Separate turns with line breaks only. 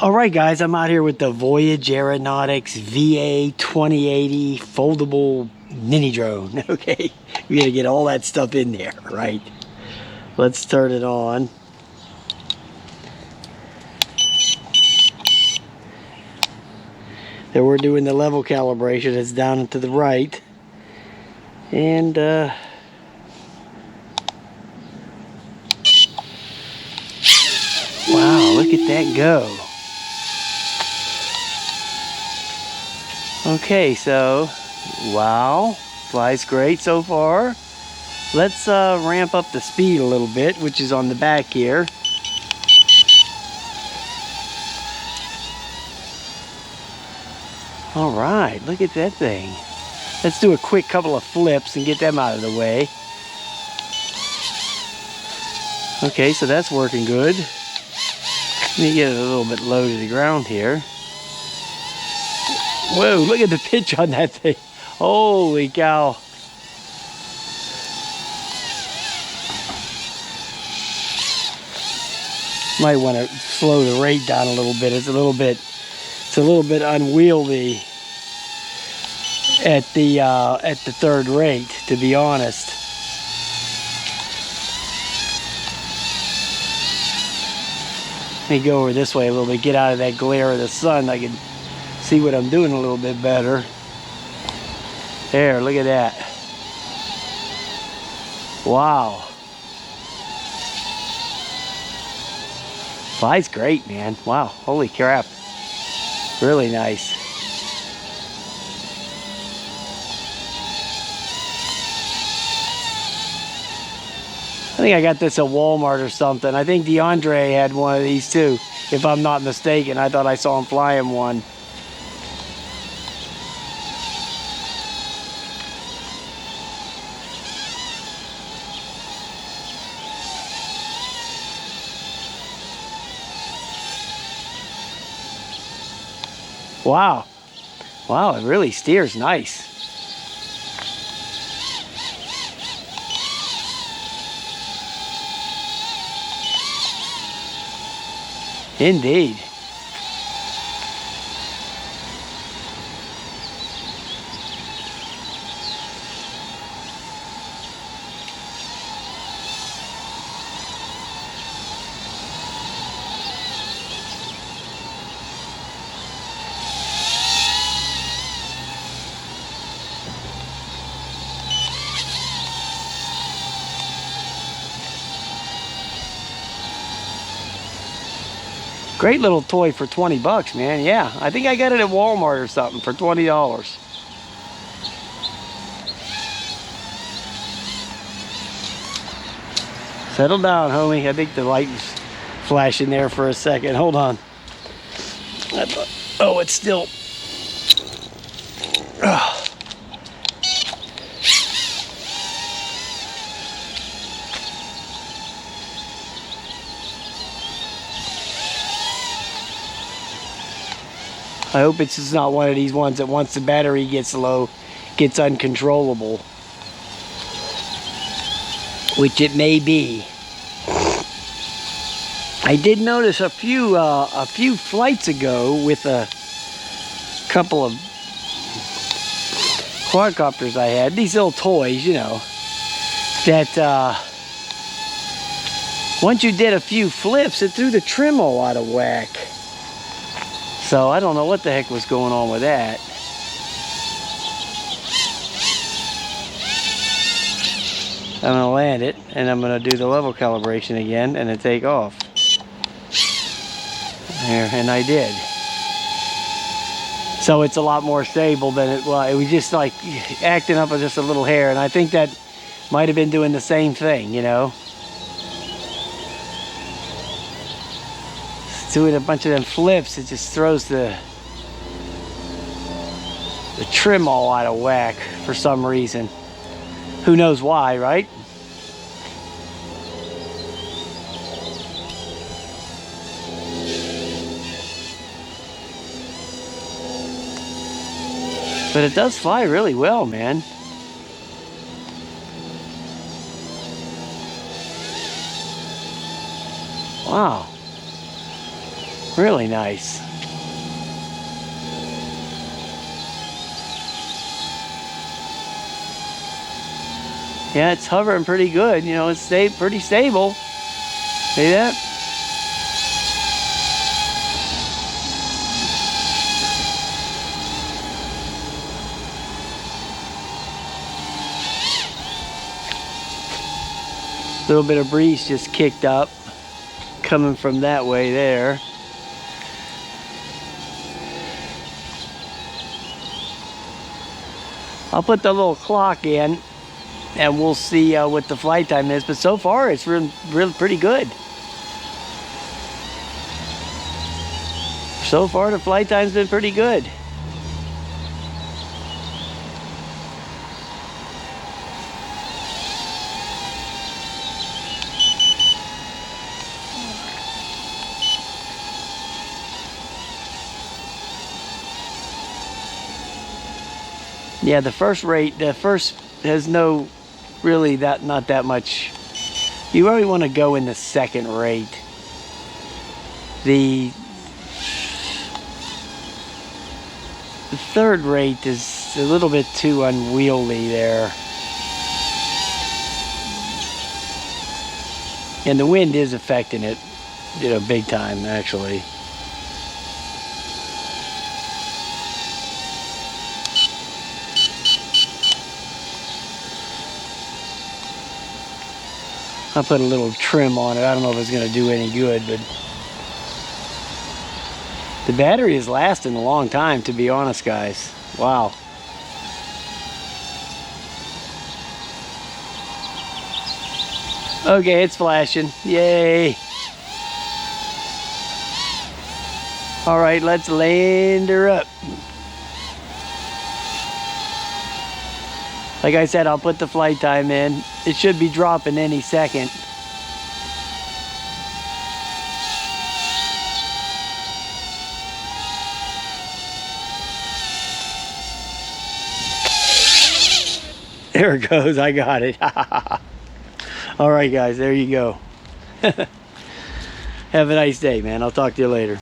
Alright guys, I'm out here with the Voyage Aeronautics VA2080 foldable mini drone. Okay, we gotta get all that stuff in there, right? Let's turn it on. There we're doing the level calibration. It's down and to the right. And wow, look at that go. Okay, so, wow, flies great so far. Let's ramp up the speed a little bit, which is on the back here. All right, look at that thing. Let's do a quick couple of flips and get them out of the way. Okay, so that's working good. Let me get it a little bit low to the ground here. Whoa, look at the pitch on that thing. Holy cow. Might want to slow the rate down a little bit. It's a little bit unwieldy at the third rate, to be honest. Let me go over this way a little bit, get out of that glare of the sun. I can see what I'm doing a little bit better. There, look at that. Wow. Flies great, man. Wow, holy crap. Really nice. I think I got this at Walmart or something. I think DeAndre had one of these too, if I'm not mistaken. I thought I saw him flying one. Wow. Wow, it really steers nice. Indeed. Great little toy for 20 bucks, man. Yeah, I think I got it at Walmart or something for $20. Settle down, homie. I think the light was flashing there for a second. Hold on. Oh, it's still... Oh. I hope it's just not one of these ones that once the battery gets low, gets uncontrollable. Which it may be. I did notice a few flights ago with a couple of quadcopters I had, these little toys, you know, that once you did a few flips, it threw the trim all out of whack. So I don't know what the heck was going on with that. I'm gonna land it and I'm gonna do the level calibration again and then take off. There, and I did. So it's a lot more stable than it was. It was just like acting up with just a little hair, and I think that might have been doing the same thing, you know. Doing a bunch of them flips, it just throws the trim all out of whack for some reason. Who knows why, right? But it does fly really well, man. Wow. Really nice. Yeah, it's hovering pretty good. You know, it's pretty stable. See that? A little bit of breeze just kicked up, coming from that way there. I'll put the little clock in, and we'll see what the flight time is. But so far, it's really pretty good. So far, the flight time's been pretty good. Yeah, the first has no, really not that much. You really want to go in the second rate. The third rate is a little bit too unwieldy there. And the wind is affecting it, you know, big time actually. I'll put a little trim on it. I don't know if it's going to do any good, but the battery is lasting a long time, to be honest, guys. Wow. Okay, it's flashing. Yay. All right, let's land her up. Like I said, I'll put the flight time in. It should be dropping any second. There it goes, I got it. All right, guys, there you go. Have a nice day, man. I'll talk to you later.